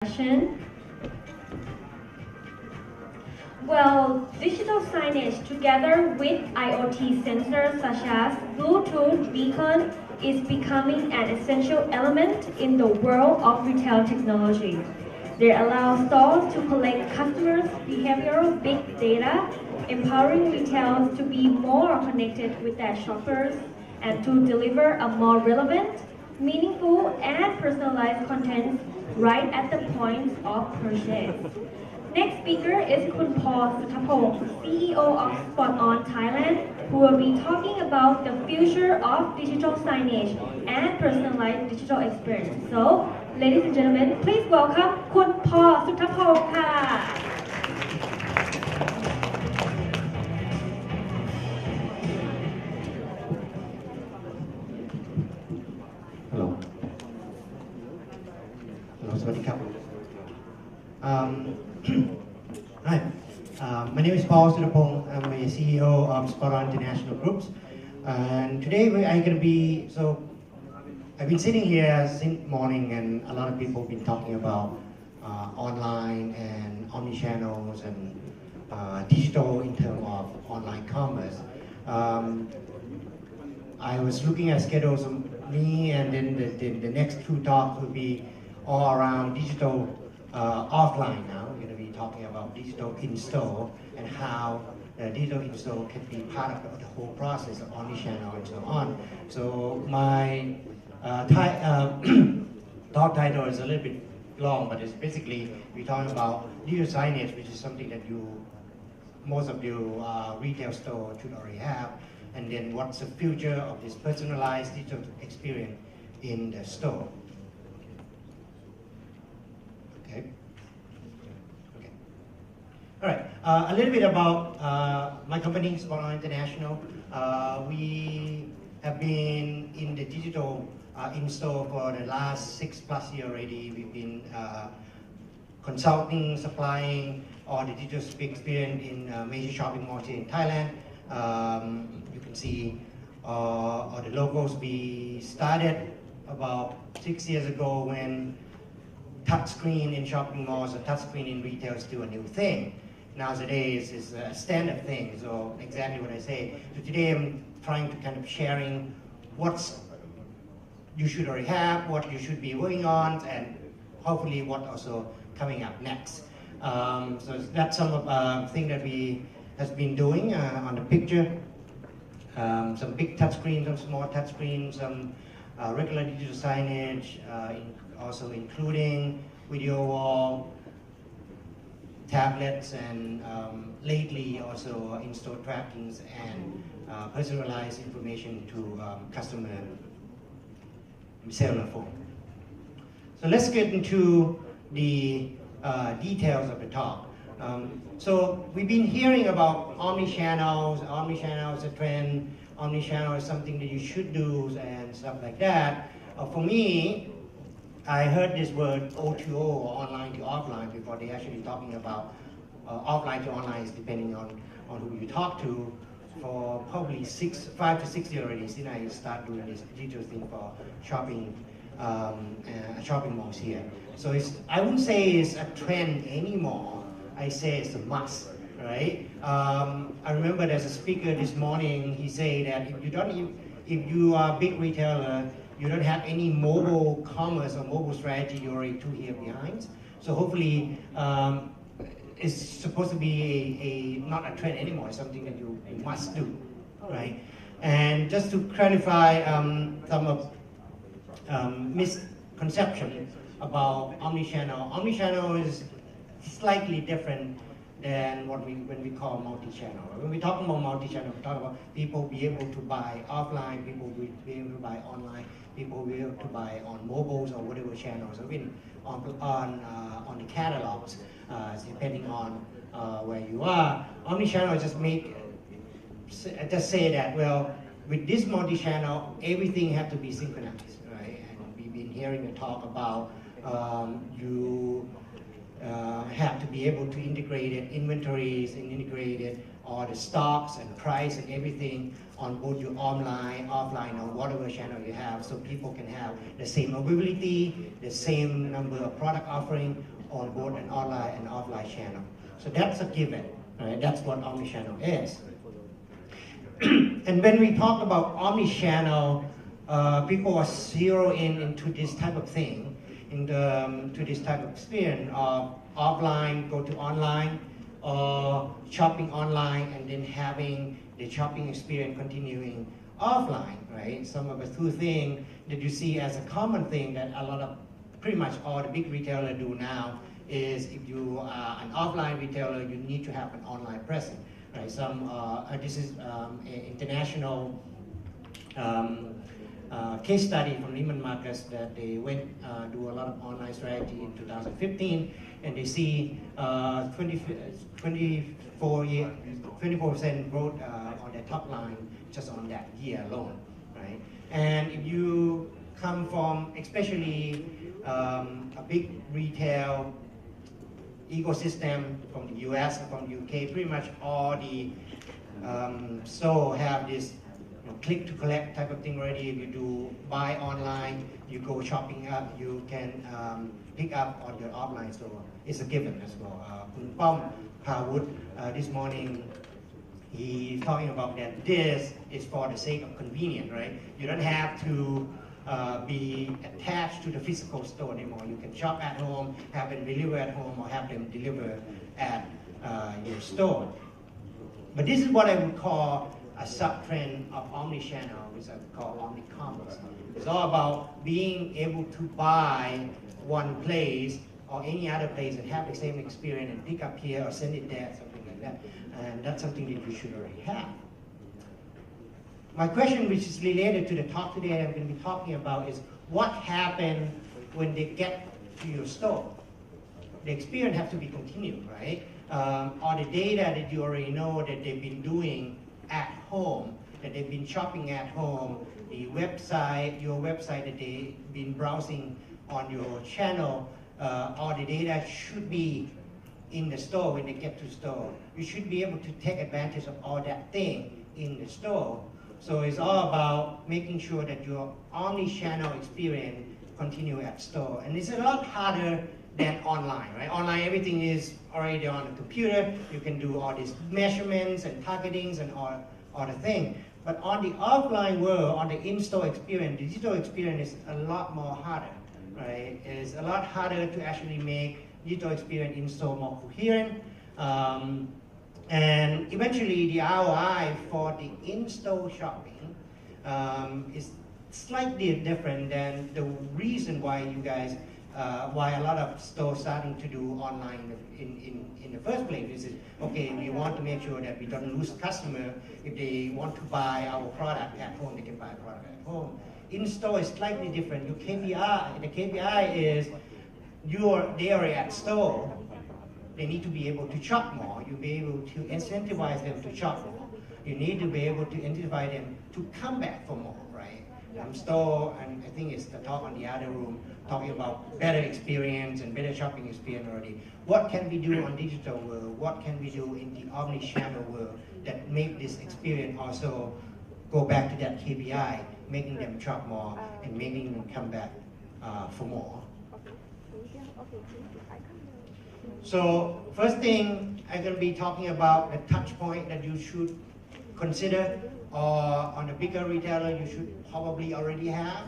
discussion. Well, digital signage together with IoT sensors such as Bluetooth beacon is becoming an essential element in the world of retail technology. They allow stores to collect customers' behavioral big data, empowering retailers to be more connected with their shoppers and to deliver a more relevant, meaningful, and personalized content right at the point of purchase. Next speaker is Kun Suthapong, CEO of SpotOn Thailand, who will be talking about the future of digital signage and personalized digital experience. So, ladies and gentlemen, please welcome Kun Suthapong ค่ะ Hello. Hello, สวัสดีครับ Hi, my name is Suthapong. I'm the CEO of SpotOn International Groups, and today I'm going to be, I've been sitting here since morning, and a lot of people have been talking about online and omni-channels and digital in terms of online commerce. I was looking at schedules of me, and then the next two talks will be all around digital offline now. We're going to be talking about digital in-store and how digital in-store can be part of the whole process of omni-channel and so on. So my talk title is a little bit long, but it's basically we're talking about digital signage, which is something that most of you retail store should already have, and then what's the future of this personalized digital experience in the store. Okay. All right. A little bit about my company, SpotOn International. We have been in the digital in-store for the last 6+ years already. We've been consulting, supplying all the digital experience in major shopping malls here in Thailand. You can see all the logos. We started about 6 years ago when touchscreen in shopping malls or touchscreen in retail is still a new thing. Nowadays, it's a standard thing. So exactly what I say. So today I'm trying to kind of sharing what's you should already have, what you should be working on, and hopefully what also coming up next. So that's some of things that we has been doing on the picture. Some big touchscreens, some small touchscreens, some regular digital signage, also including video wall, tablets, and lately also in-store trackings and personalized information to customer cellular phone. So let's get into the details of the talk. So we've been hearing about omni-channels. Omni-channel is a trend. Omni-channel is something that you should do and stuff like that. For me, I heard this word O2O, or online to offline, before they actually talking about offline to online, is depending on who you talk to, for probably 5 to 6 years already since I start doing this digital thing for shopping malls here. So I wouldn't say it's a trend anymore. I say it's a must, right? I remember there's a speaker this morning. He said that if you are a big retailer, you don't have any mobile commerce or mobile strategy, you're already 2 years behind. So hopefully, it's supposed to be not a trend anymore. It's something that you must do, right? And just to clarify some of misconception about omni-channel. Omni-channel is slightly different than when we call multi-channel. When we talk about multi-channel, we talk about people be able to buy offline, people be able to buy online, people be able to buy on mobiles or whatever channels, even on the catalogs, depending on where you are. Omni-channel just say that, well, with this multi-channel, everything has to be synchronized, right? And we've been hearing the talk about you have to be be able to integrate it, inventories and integrate it, all the stocks and price and everything on both your online, offline, or whatever channel you have, so people can have the same availability, the same number of product offering on both an online and offline channel. So that's a given, right? That's what omnichannel is. And when we talk about omnichannel, people are zeroing into this type of thing, to this type of experience of offline, go to online, or shopping online, and then having the shopping experience continuing offline, right? Some of the two things that you see as a common thing that a lot of, pretty much all the big retailers do now is if you are an offline retailer, you need to have an online presence, right? This is an international case study from Neiman Marcus that they went do a lot of online strategy in 2015, and they see 24% growth on their top line just on that year alone, right? And if you come from especially a big retail ecosystem from the US and from the UK, pretty much all the stores have this click to collect type of thing already. If you do buy online, you go shopping up, you can pick up on your offline store. It's a given as well. Kun Pom Pawut this morning, he's talking about that this is for the sake of convenience, right? You don't have to be attached to the physical store anymore. You can shop at home, have them delivered at home, or have them delivered at your store. But this is what I would call a sub-trend of omnichannel, which I call omnicommerce. It's all about being able to buy one place or any other place and have the same experience and pick up here or send it there, something like that. And that's something that you should already have. My question, which is related to the talk today I'm going to be talking about, is what happens when they get to your store? The experience has to be continued, right? Or the data that you already know that they've been doing at home, that they've been shopping at home, the website, your website that they've been browsing on your channel, all the data should be in the store when they get to the store. You should be able to take advantage of all that thing in the store. So it's all about making sure that your omni-channel experience continue at store. And it's a lot harder than online, right? Online, everything is already on the computer. You can do all these measurements and targetings and all the thing. But on the offline world, on the in-store experience, digital experience is a lot more harder, right? It's a lot harder to actually make digital experience in-store more coherent. And eventually, the ROI for the in-store shopping is slightly different than the reason why you guys why a lot of stores starting to do online in the first place. Is okay, we want to make sure that we don't lose customer. If they want to buy our product at home, they can buy a product at home. In store is slightly different. Your KPI, the KPI is they are at store. They need to be able to shop more. You be able to incentivize them to shop more. You need to be able to incentivize them to come back for more, right? Store, and I think it's the talk on the other room, talking about better experience and better shopping experience already. What can we do on digital world? What can we do in the omni-channel world that make this experience also go back to that KPI, making them shop more and making them come back for more? So first thing I'm going to be talking about the touch point that you should consider, or on a bigger retailer you should probably already have,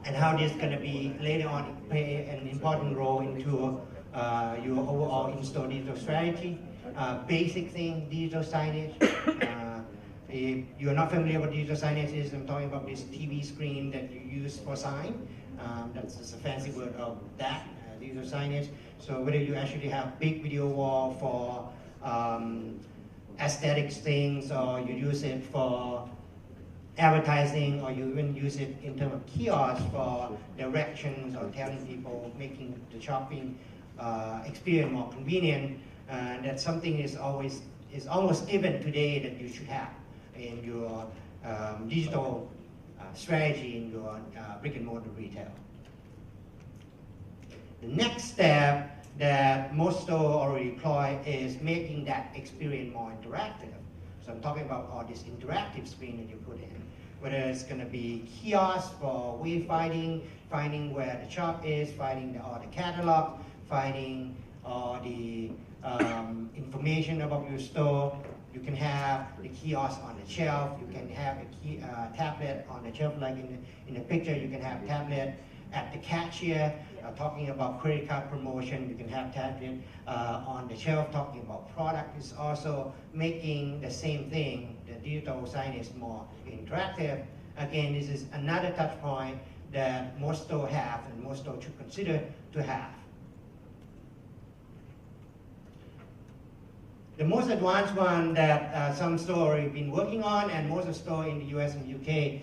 and how this is going to be later on play an important role into your overall in-store digital strategy. Basic thing, digital signage. If you're not familiar with digital signage, I'm talking about this TV screen that you use for sign. That's just a fancy word of that, digital signage. So whether you actually have big video wall for aesthetics things, or you use it for advertising, or you even use it in terms of kiosks for directions or telling people, making the shopping experience more convenient. That's something is almost given today that you should have in your digital strategy in your brick and mortar retail. The next step that most stores already deploy is making that experience more interactive. So I'm talking about all this interactive screen that you put in, whether it's going to be kiosks for wayfinding, finding where the shop is, finding all the catalog, finding all the information about your store. You can have the kiosk on the shelf. You can have a tablet on the shelf, like in the picture. You can have tablet at the cashier talking about credit card promotion. You can have tablet on the shelf talking about product. It's also making the same thing, the digital signage, more interactive. Again, this is another touch point that most stores have and most stores should consider to have. The most advanced one that some stores have been working on, and most of the stores in the US and UK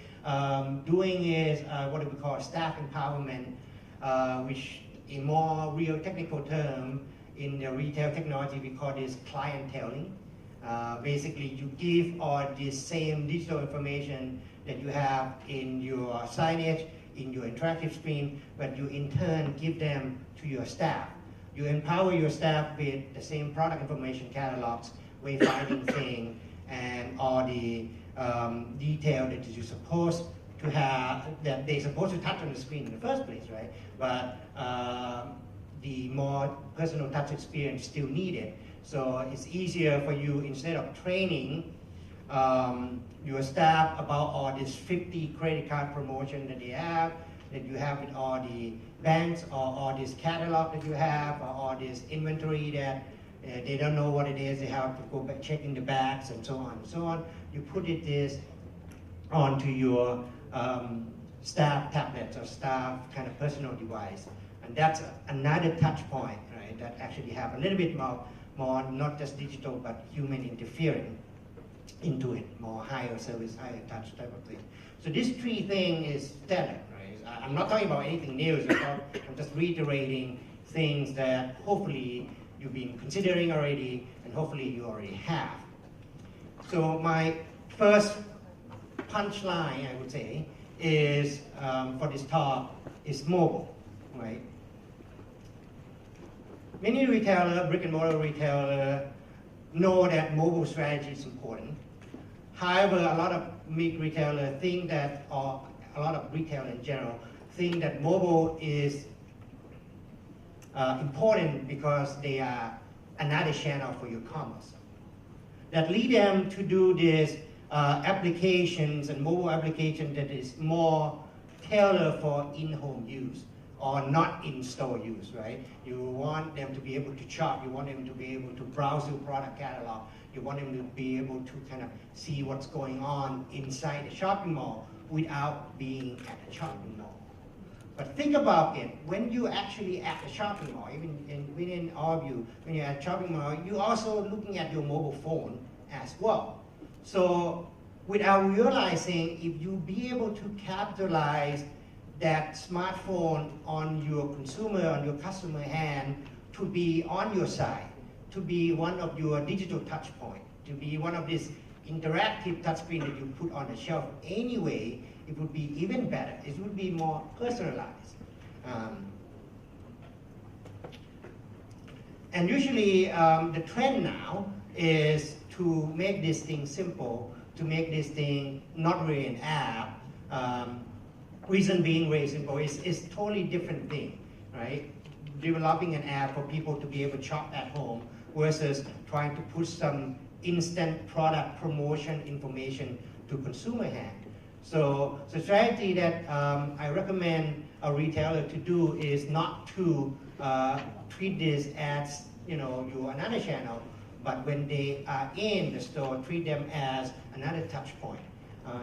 doing, is what we call staff empowerment, which in more real technical term in the retail technology we call this clienteling. Basically, you give all this same digital information that you have in your signage, in your interactive screen, but you in turn give them to your staff. You empower your staff with the same product information catalogs, wayfinding thing, and all the detail that you're supposed to have, that they're supposed to touch on the screen in the first place, right? But the more personal touch experience still needed. So it's easier for you, instead of training your staff about all this 50 credit card promotion that they have, that you have with all the banks, or all this catalog that you have, or all this inventory that they don't know what it is, they have to go back checking the bags and so on and so on. You put this onto your staff tablets or staff kind of personal device. And that's another touch point, right, that actually have a little bit more not just digital, but human interfering into it, more higher service, higher touch type of thing. So this three thing is standard, right? I'm not talking about anything new, I'm just reiterating things that hopefully you've been considering already, and hopefully you already have. So my first punchline, I would say, is for this talk is mobile, right? Many retailers, brick and mortar retailers, know that mobile strategy is important. However, a lot of big retailers think that, or a lot of retailers in general, think that mobile is important because they are another channel for your commerce. That lead them to do this applications and mobile application that is more tailored for in-home use or not in-store use, right? You want them to be able to shop, you want them to be able to browse your product catalog, you want them to be able to kind of see what's going on inside the shopping mall without being at the shopping mall. But think about it, when you actually at the shopping mall, even within all of you, when you're at the shopping mall, you're also looking at your mobile phone as well. So without realizing, if you be able to capitalize that smartphone on your consumer, on your customer hand, to be on your side, to be one of your digital touch point, to be one of these interactive touchscreen that you put on the shelf anyway, it would be even better. It would be more personalized. And usually the trend now is to make this thing simple, to make this thing not really an app. Reason being very simple, it's totally different thing, right? Developing an app for people to be able to shop at home versus trying to push some instant product promotion information to consumer hand. So the strategy that I recommend a retailer to do is not to treat this as, you know, your another channel, but when they are in the store, treat them as another touch point.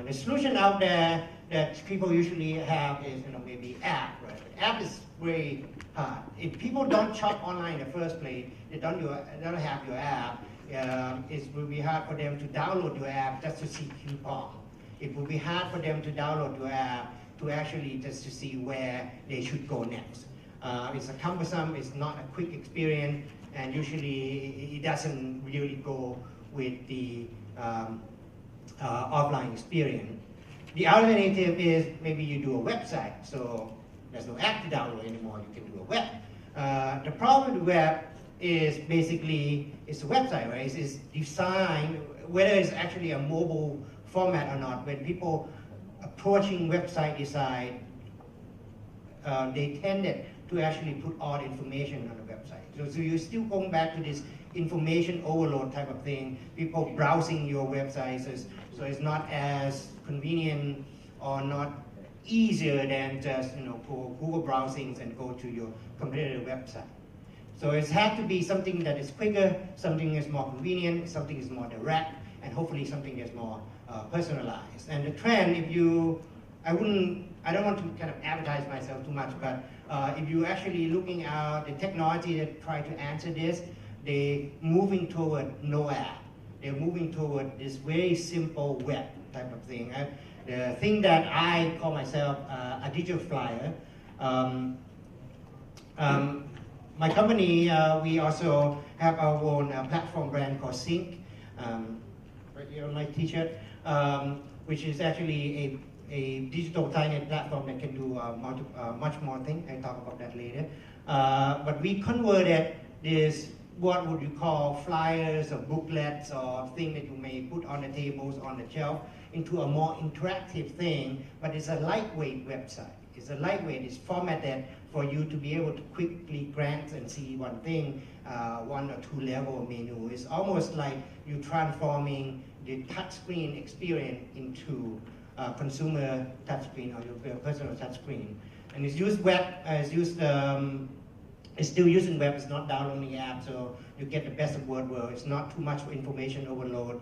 The solution out there that people usually have is, you know, maybe app, right? App is very hard. If people don't shop online in the first place, they don't have your app, it will be hard for them to download your app just to see coupon. It will be hard for them to download your app to actually just to see where they should go next. It's a cumbersome, it's not a quick experience, and usually it doesn't really go with the offline experience. The alternative is maybe you do a website, so there's no app to download anymore, you can do a web. The problem with web is basically it's a website, right? It's designed, whether it's actually a mobile format or not. When people approaching website design, they tended to actually put all the information on the website. So you're still going back to this information overload type of thing. People browsing your websites, so it's not as convenient or not easier than just for Google browsings and go to your competitor website. So it has to be something that is quicker, something is more convenient, something is more direct, and hopefully something that's more personalized. And the trend, I don't want to kind of advertise myself too much, but if you're actually looking at the technology that try to answer this, they're moving toward no app. They're moving toward this very simple web type of thing. The thing that I call myself a digital flyer. My company, we also have our own platform brand called Signage, right here on my t-shirt, which is actually a digital signage platform that can do much more things. I'll talk about that later. But we converted this, what would you call flyers or booklets or thing that you may put on the tables, on the shelf, into a more interactive thing, but it's a lightweight website. It's a lightweight, it's formatted for you to be able to quickly glance and see one thing, 1 or 2 level menu. It's almost like you're transforming the touchscreen experience into consumer touchscreen or your personal touchscreen. And it's used web, it's still using web, it's not downloading the app, so you get the best of both worlds. It's not too much information overload,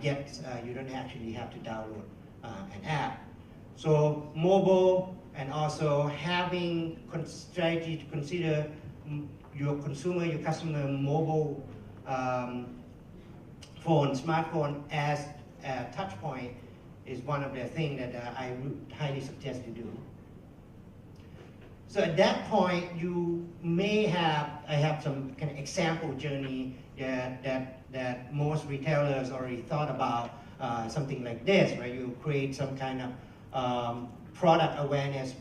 yet you don't actually have to download an app. So mobile, and also having strategy to consider your consumer, your customer mobile smartphone as a touch point is one of the things that I would highly suggest you do. So at that point, you may have, I have some kind of example journey that most retailers already thought about something like this, right? You create some kind of product awareness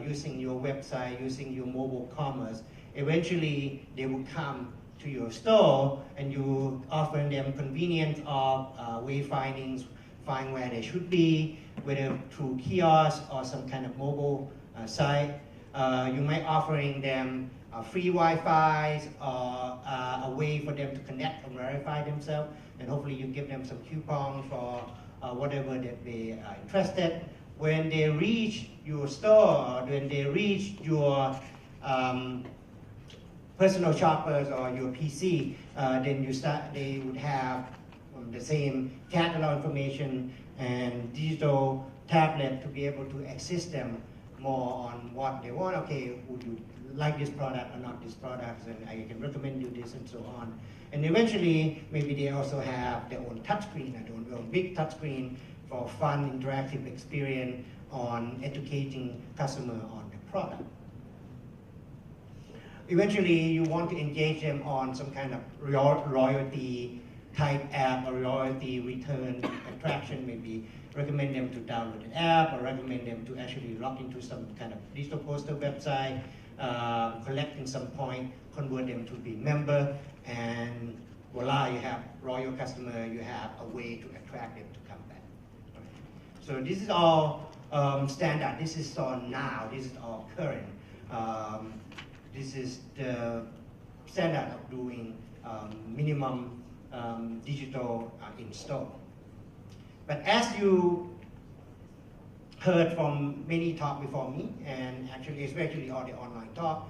using your website, using your mobile commerce. Eventually, they will come to your store and you offer them convenience of wayfindings, find where they should be, whether through kiosk or some kind of mobile site. You might offering them free Wi-Fi or a way for them to connect and verify themselves, and hopefully you give them some coupon for whatever that they are interested. When they reach your store, when they reach your personal shoppers or your PC, then they would have the same catalog information and digital tablet to be able to assist them more on what they want. Okay, would you like this product or not this product, and I can recommend you this and so on. And eventually, maybe they also have their own touchscreen, their own big touchscreen for fun, interactive experience on educating customer on the product. Eventually, you want to engage them on some kind of loyalty type app or loyalty return attraction, maybe recommend them to download an app or recommend them to actually log into some kind of digital poster website, collecting some point, convert them to be member, and voila, you have loyal customer, you have a way to attract them to come back. So this is all standard, this is all now, this is all current. This is the standard of doing minimum digital in-store. But as you heard from many talk before me, and actually especially all the online talk,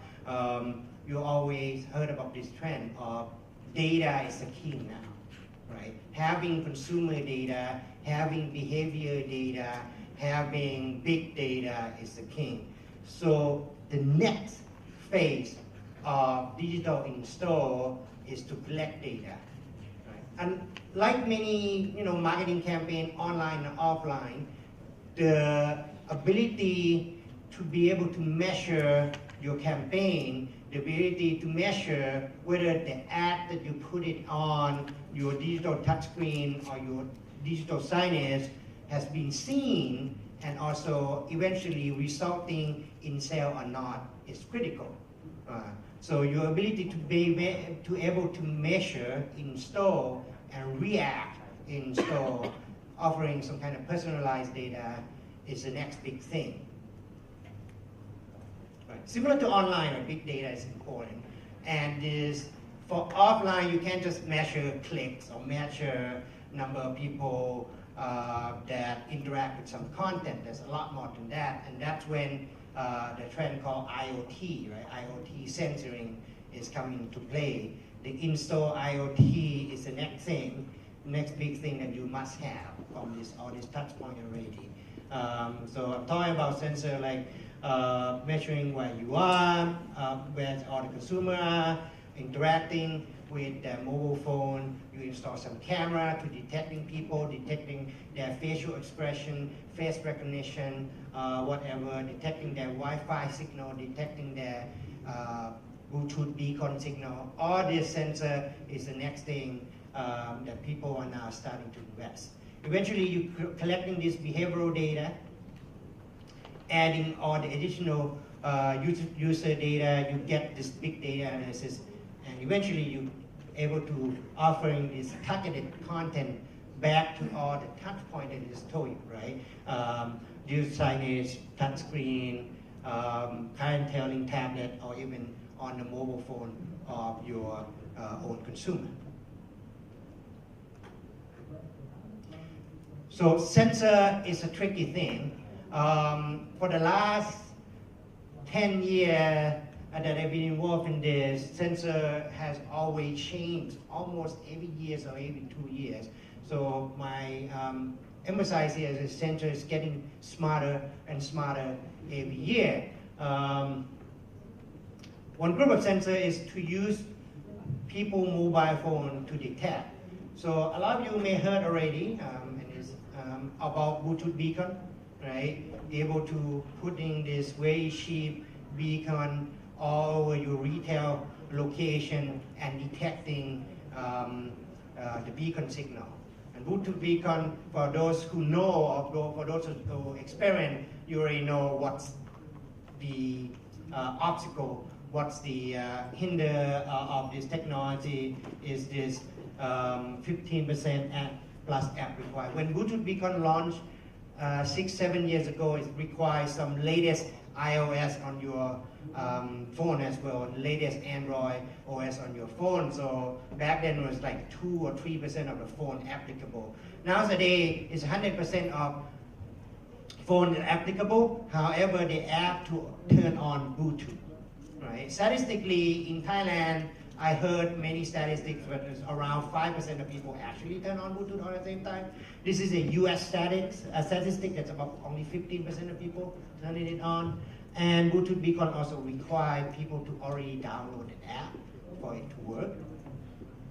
you always heard about this trend of data is the key now, right? Having consumer data, having behavior data, having big data is the king. So the next phase of digital in-store is to collect data. And like many marketing campaign, online and offline, the ability to be able to measure your campaign, the ability to measure whether the ad that you put it on your digital touchscreen or your digital signage has been seen and also eventually resulting in sale or not is critical. So your ability to be able to measure, install, and react in store, offering some kind of personalized data is the next big thing. Right. Similar to online, right, big data is important. And for offline, you can't just measure clicks or measure number of people that interact with some content. There's a lot more than that. And that's when the trend called IoT, right? IoT sensoring is coming into play. The in-store IoT is the next thing, next big thing that you must have from all this touch point already. So I'm talking about sensor like measuring where you are, where all the consumer are, interacting with their mobile phone. You install some camera to detecting people, detecting their facial expression, face recognition, whatever, detecting their Wi-Fi signal, detecting their Bluetooth beacon signal. All this sensor is the next thing that people are now starting to invest. Eventually, you're collecting this behavioral data, adding all the additional user data, you get this big data analysis, and eventually you're able to offering this targeted content back to all the touch point that I just told you, right? Use signage, touch screen, clienteling tablet, or even on the mobile phone of your own consumer. So sensor is a tricky thing. For the last 10 years that I've been involved in this, sensor has always changed almost every year or every 2 years. So my emphasis here is sensor is getting smarter and smarter every year. One group of sensor is to use people mobile phone to detect. So a lot of you may heard already about Bluetooth beacon, right? Able to putting this very cheap beacon all over your retail location and detecting the beacon signal. And Bluetooth beacon, for those who know or for those who experience, you already know what's the obstacle, what's the hinder of this technology is this 15% plus app required. When Bluetooth beacon launched 6-7 years ago, it requires some latest iOS on your phone as well, latest Android OS on your phone. So back then it was like 2 or 3% of the phone applicable. Nowadays it's 100% of phone applicable. However, they have to turn on Bluetooth. Right? Statistically, in Thailand, I heard many statistics, but it's around 5% of people actually turn on Bluetooth at the same time. This is a US statistic that's about only 15% of people turning it on. And Bluetooth beacon also require people to already download an app for it to work.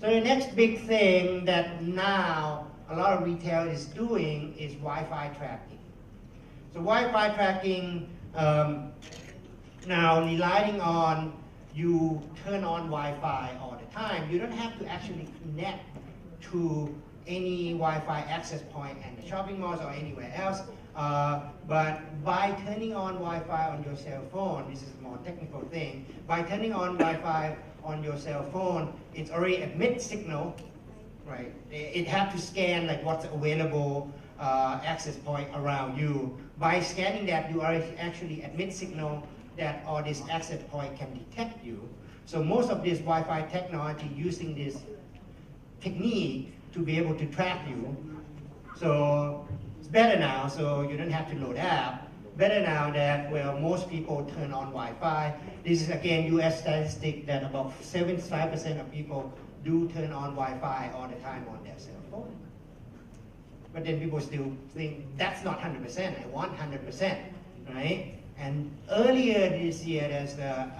So the next big thing that now a lot of retail is doing is Wi-Fi tracking. So Wi-Fi tracking, now relying on you turn on Wi-Fi all the time, you don't have to actually connect to any Wi-Fi access point in the shopping malls or anywhere else. But by turning on Wi-Fi on your cell phone, this is a more technical thing, by turning on Wi-Fi on your cell phone, it's already a mid signal, right? It has to scan like what's available access point around you. By scanning that, you are actually at mid signal that all this access point can detect you. So most of this Wi-Fi technology using this technique to be able to track you. So it's better now, so you don't have to load app. Better now that, well, most people turn on Wi-Fi. This is again US statistic that about 75% of people do turn on Wi-Fi all the time on their cell phone. But then people still think that's not 100%, I want 100%, right? And earlier this year, there's the